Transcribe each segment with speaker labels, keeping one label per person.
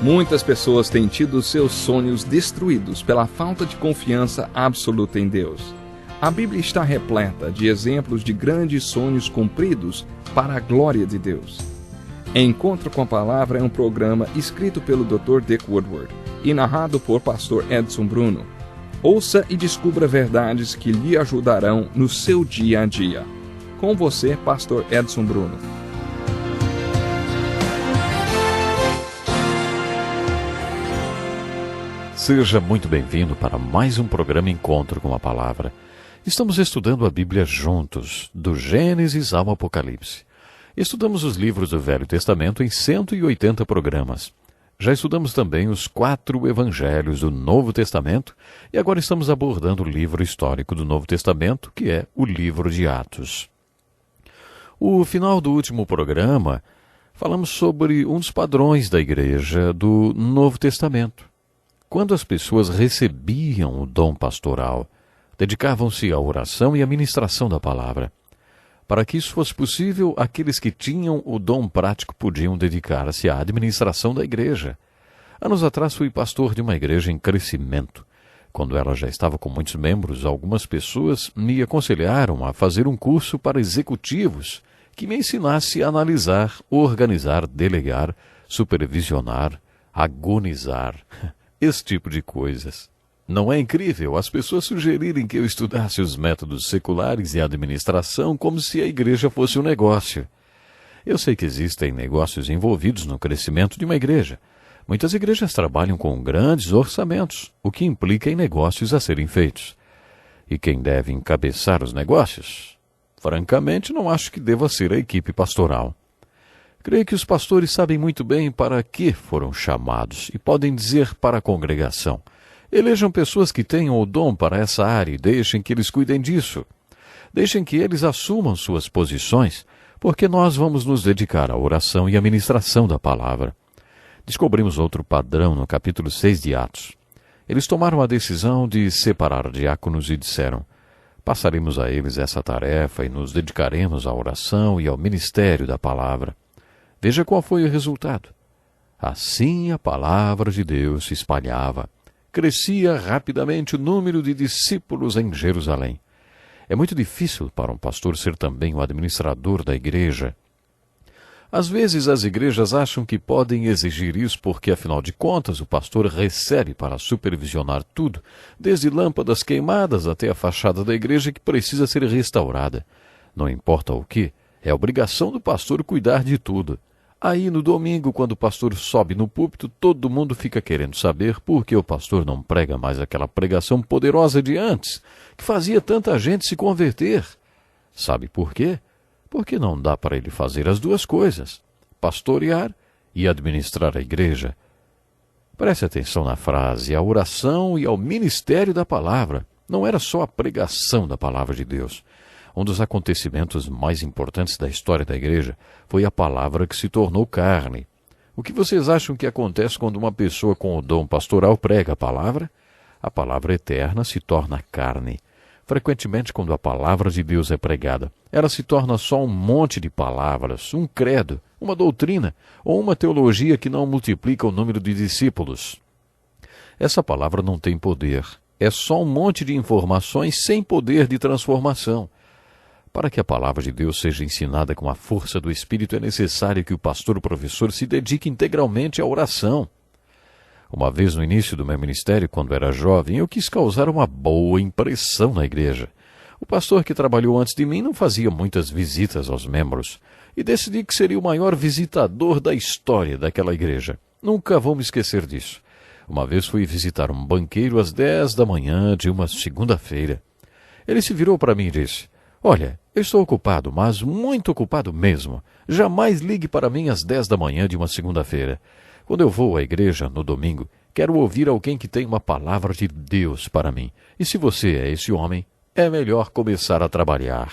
Speaker 1: Muitas pessoas têm tido seus sonhos destruídos pela falta de confiança absoluta em Deus. A Bíblia está repleta de exemplos de grandes sonhos cumpridos para a glória de Deus. Encontro com a Palavra é um programa escrito pelo Dr. Dick Woodward e narrado por Pastor Edson Bruno. Ouça e descubra verdades que lhe ajudarão no seu dia a dia. Com você, Pastor Edson Bruno.
Speaker 2: Seja muito bem-vindo para mais um programa Encontro com a Palavra. Estamos estudando a Bíblia juntos, do Gênesis ao Apocalipse. Estudamos os livros do Velho Testamento em 180 programas. Já estudamos também os 4 evangelhos do Novo Testamento e agora estamos abordando o livro histórico do Novo Testamento, que é o livro de Atos. No final do último programa, falamos sobre um dos padrões da igreja do Novo Testamento. Quando as pessoas recebiam o dom pastoral, dedicavam-se à oração e à ministração da palavra. Para que isso fosse possível, aqueles que tinham o dom prático podiam dedicar-se à administração da igreja. Anos atrás fui pastor de uma igreja em crescimento. Quando ela já estava com muitos membros, algumas pessoas me aconselharam a fazer um curso para executivos que me ensinasse a analisar, organizar, delegar, supervisionar, agonizar, esse tipo de coisas. Não é incrível as pessoas sugerirem que eu estudasse os métodos seculares e a administração como se a igreja fosse um negócio. Eu sei que existem negócios envolvidos no crescimento de uma igreja. Muitas igrejas trabalham com grandes orçamentos, o que implica em negócios a serem feitos. E quem deve encabeçar os negócios? Francamente, não acho que deva ser a equipe pastoral. Creio que os pastores sabem muito bem para que foram chamados e podem dizer para a congregação: elejam pessoas que tenham o dom para essa área e deixem que eles cuidem disso. Deixem que eles assumam suas posições, porque nós vamos nos dedicar à oração e à ministração da palavra. Descobrimos outro padrão no capítulo 6 de Atos. Eles tomaram a decisão de separar diáconos e disseram: passaremos a eles essa tarefa e nos dedicaremos à oração e ao ministério da palavra. Veja qual foi o resultado. Assim a palavra de Deus se espalhava. Crescia rapidamente o número de discípulos em Jerusalém. É muito difícil para um pastor ser também o administrador da igreja. Às vezes as igrejas acham que podem exigir isso porque, afinal de contas, o pastor recebe para supervisionar tudo, desde lâmpadas queimadas até a fachada da igreja que precisa ser restaurada. Não importa o que, é obrigação do pastor cuidar de tudo. Aí, no domingo, quando o pastor sobe no púlpito, todo mundo fica querendo saber por que o pastor não prega mais aquela pregação poderosa de antes, que fazia tanta gente se converter. Sabe por quê? Porque não dá para ele fazer as duas coisas, pastorear e administrar a igreja. Preste atenção na frase: a oração e ao ministério da palavra. Não era só a pregação da palavra de Deus. Um dos acontecimentos mais importantes da história da igreja foi a palavra que se tornou carne. O que vocês acham que acontece quando uma pessoa com o dom pastoral prega a palavra? A palavra eterna se torna carne. Frequentemente, quando a palavra de Deus é pregada, ela se torna só um monte de palavras, um credo, uma doutrina ou uma teologia que não multiplica o número de discípulos. Essa palavra não tem poder. É só um monte de informações sem poder de transformação. Para que a palavra de Deus seja ensinada com a força do Espírito, é necessário que o pastor ou professor se dedique integralmente à oração. Uma vez no início do meu ministério, quando era jovem, eu quis causar uma boa impressão na igreja. O pastor que trabalhou antes de mim não fazia muitas visitas aos membros, e decidi que seria o maior visitador da história daquela igreja. Nunca vou me esquecer disso. Uma vez fui visitar um banqueiro às 10 da manhã de uma segunda-feira. Ele se virou para mim e disse: olha, eu estou ocupado, mas muito ocupado mesmo. Jamais ligue para mim às 10 da manhã de uma segunda-feira. Quando eu vou à igreja no domingo, quero ouvir alguém que tem uma palavra de Deus para mim. E se você é esse homem, é melhor começar a trabalhar.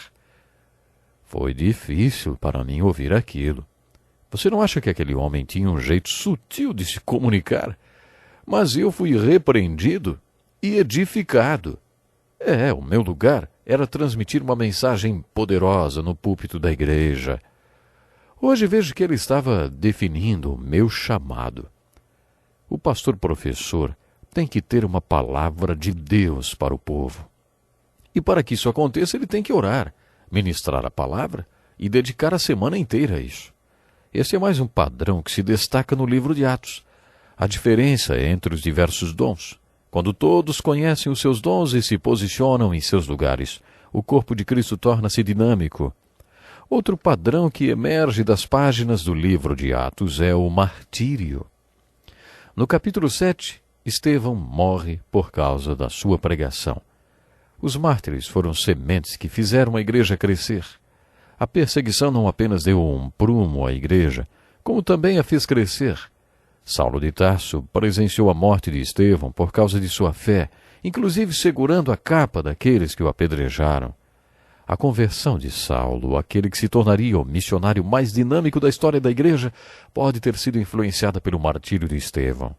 Speaker 2: Foi difícil para mim ouvir aquilo. Você não acha que aquele homem tinha um jeito sutil de se comunicar? Mas eu fui repreendido e edificado. O meu lugar era transmitir uma mensagem poderosa no púlpito da igreja. Hoje vejo que ele estava definindo o meu chamado. O pastor professor tem que ter uma palavra de Deus para o povo. E para que isso aconteça, ele tem que orar, ministrar a palavra e dedicar a semana inteira a isso. Esse é mais um padrão que se destaca no livro de Atos. A diferença é entre os diversos dons. Quando todos conhecem os seus dons e se posicionam em seus lugares, o corpo de Cristo torna-se dinâmico. Outro padrão que emerge das páginas do livro de Atos é o martírio. No capítulo 7, Estevão morre por causa da sua pregação. Os mártires foram sementes que fizeram a igreja crescer. A perseguição não apenas deu um prumo à igreja, como também a fez crescer. Saulo de Tarso presenciou a morte de Estevão por causa de sua fé, inclusive segurando a capa daqueles que o apedrejaram. A conversão de Saulo, aquele que se tornaria o missionário mais dinâmico da história da igreja, pode ter sido influenciada pelo martírio de Estevão.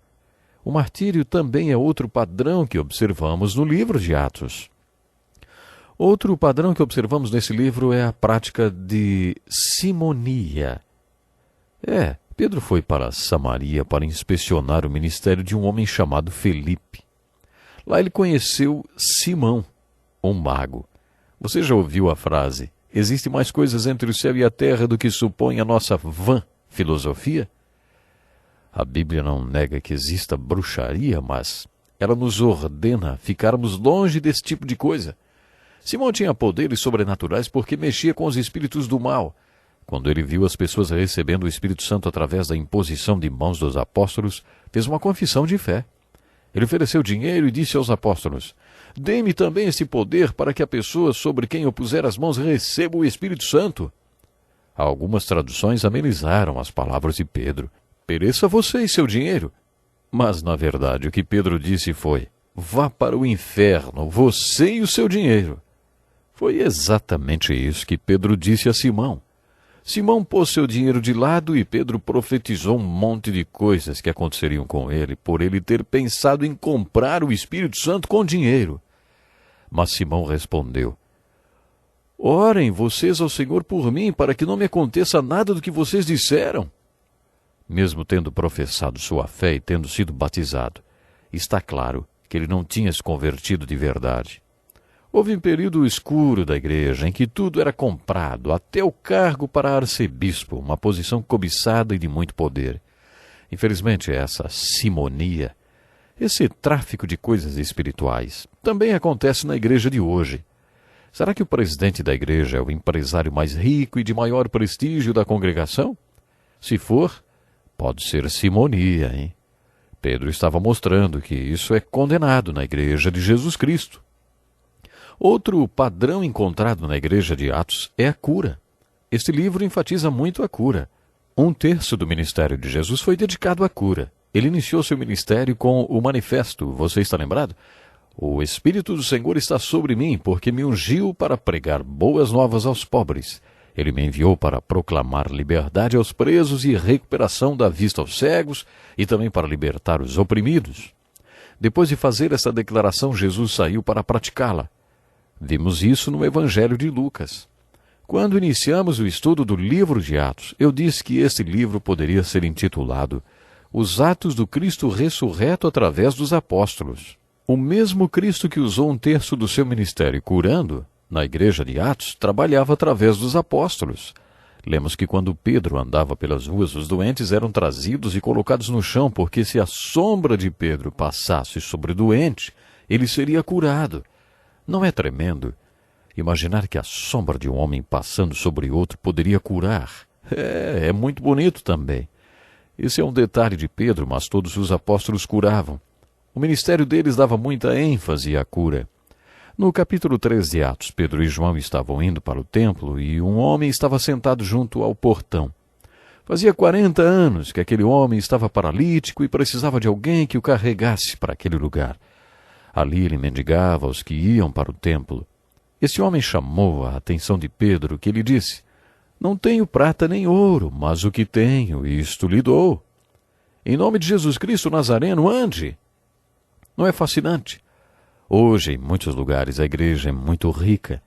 Speaker 2: O martírio também é outro padrão que observamos no livro de Atos. Outro padrão que observamos nesse livro é a prática de simonia. Pedro foi para Samaria para inspecionar o ministério de um homem chamado Felipe. Lá ele conheceu Simão, um mago. Você já ouviu a frase, existe mais coisas entre o céu e a terra do que supõe a nossa vã filosofia? A Bíblia não nega que exista bruxaria, mas ela nos ordena ficarmos longe desse tipo de coisa. Simão tinha poderes sobrenaturais porque mexia com os espíritos do mal. Quando ele viu as pessoas recebendo o Espírito Santo através da imposição de mãos dos apóstolos, fez uma confissão de fé. Ele ofereceu dinheiro e disse aos apóstolos, dê-me também esse poder para que a pessoa sobre quem eu puser as mãos receba o Espírito Santo. Algumas traduções amenizaram as palavras de Pedro. Pereça você e seu dinheiro. Mas, na verdade, o que Pedro disse foi, vá para o inferno, você e o seu dinheiro. Foi exatamente isso que Pedro disse a Simão. Simão pôs seu dinheiro de lado e Pedro profetizou um monte de coisas que aconteceriam com ele por ele ter pensado em comprar o Espírito Santo com dinheiro. Mas Simão respondeu, orem vocês ao Senhor por mim para que não me aconteça nada do que vocês disseram. Mesmo tendo professado sua fé e tendo sido batizado, está claro que ele não tinha se convertido de verdade. Houve um período escuro da igreja em que tudo era comprado, até o cargo para arcebispo, uma posição cobiçada e de muito poder. Infelizmente, essa simonia, esse tráfico de coisas espirituais, também acontece na igreja de hoje. Será que o presidente da igreja é o empresário mais rico e de maior prestígio da congregação? Se for, pode ser simonia, hein? Pedro estava mostrando que isso é condenado na igreja de Jesus Cristo. Outro padrão encontrado na igreja de Atos é a cura. Este livro enfatiza muito a cura. 1/3 do ministério de Jesus foi dedicado à cura. Ele iniciou seu ministério com o manifesto, você está lembrado? O Espírito do Senhor está sobre mim, porque me ungiu para pregar boas novas aos pobres. Ele me enviou para proclamar liberdade aos presos e recuperação da vista aos cegos, e também para libertar os oprimidos. Depois de fazer essa declaração, Jesus saiu para praticá-la. Vimos isso no Evangelho de Lucas. Quando iniciamos o estudo do livro de Atos, eu disse que este livro poderia ser intitulado Os Atos do Cristo Ressurreto através dos Apóstolos. O mesmo Cristo que usou 1/3 do seu ministério curando, na igreja de Atos, trabalhava através dos apóstolos. Lemos que quando Pedro andava pelas ruas, os doentes eram trazidos e colocados no chão, porque se a sombra de Pedro passasse sobre o doente, ele seria curado. Não é tremendo imaginar que a sombra de um homem passando sobre outro poderia curar? É muito bonito também. Esse é um detalhe de Pedro, mas todos os apóstolos curavam. O ministério deles dava muita ênfase à cura. No capítulo 3 de Atos, Pedro e João estavam indo para o templo e um homem estava sentado junto ao portão. Fazia 40 anos que aquele homem estava paralítico e precisava de alguém que o carregasse para aquele lugar. Ali ele mendigava aos que iam para o templo. Esse homem chamou a atenção de Pedro, que lhe disse, não tenho prata nem ouro, mas o que tenho, isto lhe dou. Em nome de Jesus Cristo Nazareno, ande. Não é fascinante? Hoje, em muitos lugares, a igreja é muito rica.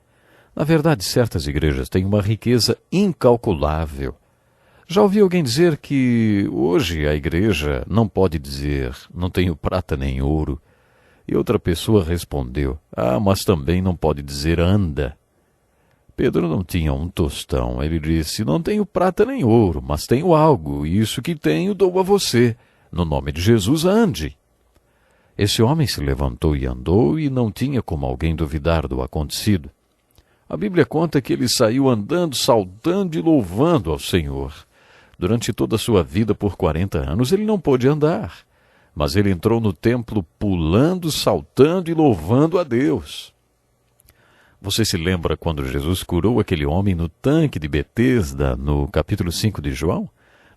Speaker 2: Na verdade, certas igrejas têm uma riqueza incalculável. Já ouvi alguém dizer que hoje a igreja não pode dizer não tenho prata nem ouro. E outra pessoa respondeu, mas também não pode dizer anda. Pedro não tinha um tostão. Ele disse, não tenho prata nem ouro, mas tenho algo, e isso que tenho dou a você. No nome de Jesus, ande. Esse homem se levantou e andou, e não tinha como alguém duvidar do acontecido. A Bíblia conta que ele saiu andando, saltando e louvando ao Senhor. Durante toda a sua vida, por 40 anos, ele não pôde andar. Mas ele entrou no templo pulando, saltando e louvando a Deus. Você se lembra quando Jesus curou aquele homem no tanque de Betesda, no capítulo 5 de João?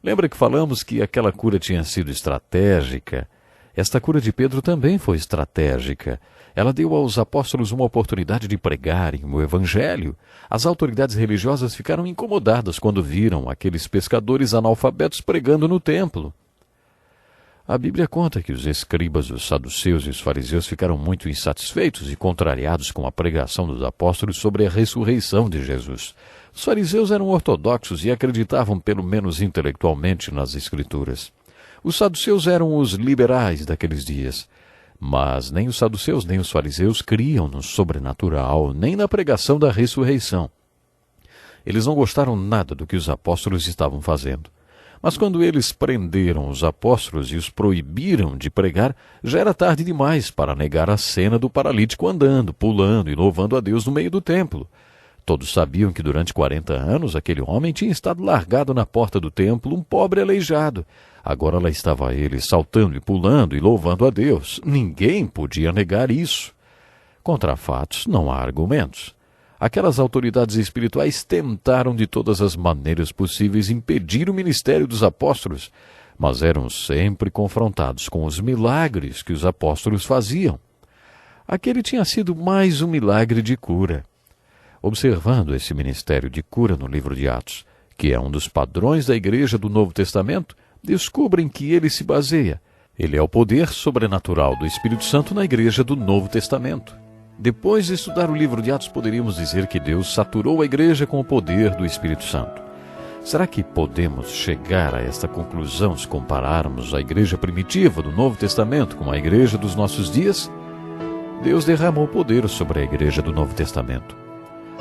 Speaker 2: Lembra que falamos que aquela cura tinha sido estratégica? Esta cura de Pedro também foi estratégica. Ela deu aos apóstolos uma oportunidade de pregarem o Evangelho. As autoridades religiosas ficaram incomodadas quando viram aqueles pescadores analfabetos pregando no templo. A Bíblia conta que os escribas, os saduceus e os fariseus ficaram muito insatisfeitos e contrariados com a pregação dos apóstolos sobre a ressurreição de Jesus. Os fariseus eram ortodoxos e acreditavam, pelo menos intelectualmente, nas Escrituras. Os saduceus eram os liberais daqueles dias. Mas nem os saduceus nem os fariseus criam no sobrenatural, nem na pregação da ressurreição. Eles não gostaram nada do que os apóstolos estavam fazendo. Mas quando eles prenderam os apóstolos e os proibiram de pregar, já era tarde demais para negar a cena do paralítico andando, pulando e louvando a Deus no meio do templo. Todos sabiam que durante 40 anos aquele homem tinha estado largado na porta do templo, um pobre aleijado. Agora lá estava ele, saltando e pulando e louvando a Deus. Ninguém podia negar isso. Contra fatos não há argumentos. Aquelas autoridades espirituais tentaram de todas as maneiras possíveis impedir o ministério dos apóstolos, mas eram sempre confrontados com os milagres que os apóstolos faziam. Aquele tinha sido mais um milagre de cura. Observando esse ministério de cura no livro de Atos, que é um dos padrões da igreja do Novo Testamento, descobrem que ele se baseia. Ele é o poder sobrenatural do Espírito Santo na igreja do Novo Testamento. Depois de estudar o livro de Atos, poderíamos dizer que Deus saturou a igreja com o poder do Espírito Santo. Será que podemos chegar a esta conclusão se compararmos a igreja primitiva do Novo Testamento com a igreja dos nossos dias? Deus derramou poder sobre a igreja do Novo Testamento.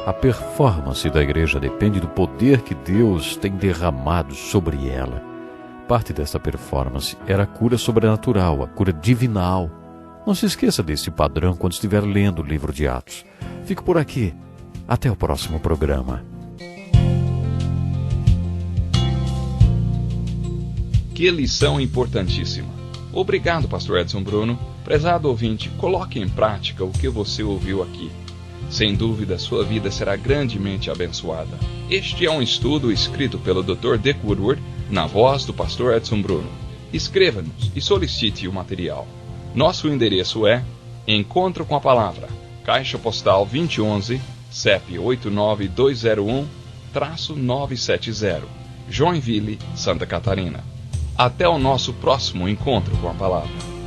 Speaker 2: A performance da igreja depende do poder que Deus tem derramado sobre ela. Parte dessa performance era a cura sobrenatural, a cura divinal. Não se esqueça desse padrão quando estiver lendo o livro de Atos. Fico por aqui. Até o próximo programa.
Speaker 1: Que lição importantíssima. Obrigado, pastor Edson Bruno. Prezado ouvinte, coloque em prática o que você ouviu aqui. Sem dúvida, sua vida será grandemente abençoada. Este é um estudo escrito pelo Dr. Dick Woodward, na voz do pastor Edson Bruno. Escreva-nos e solicite o material. Nosso endereço é Encontro com a Palavra, Caixa Postal 2011, CEP 89201-970, Joinville, Santa Catarina. Até o nosso próximo Encontro com a Palavra.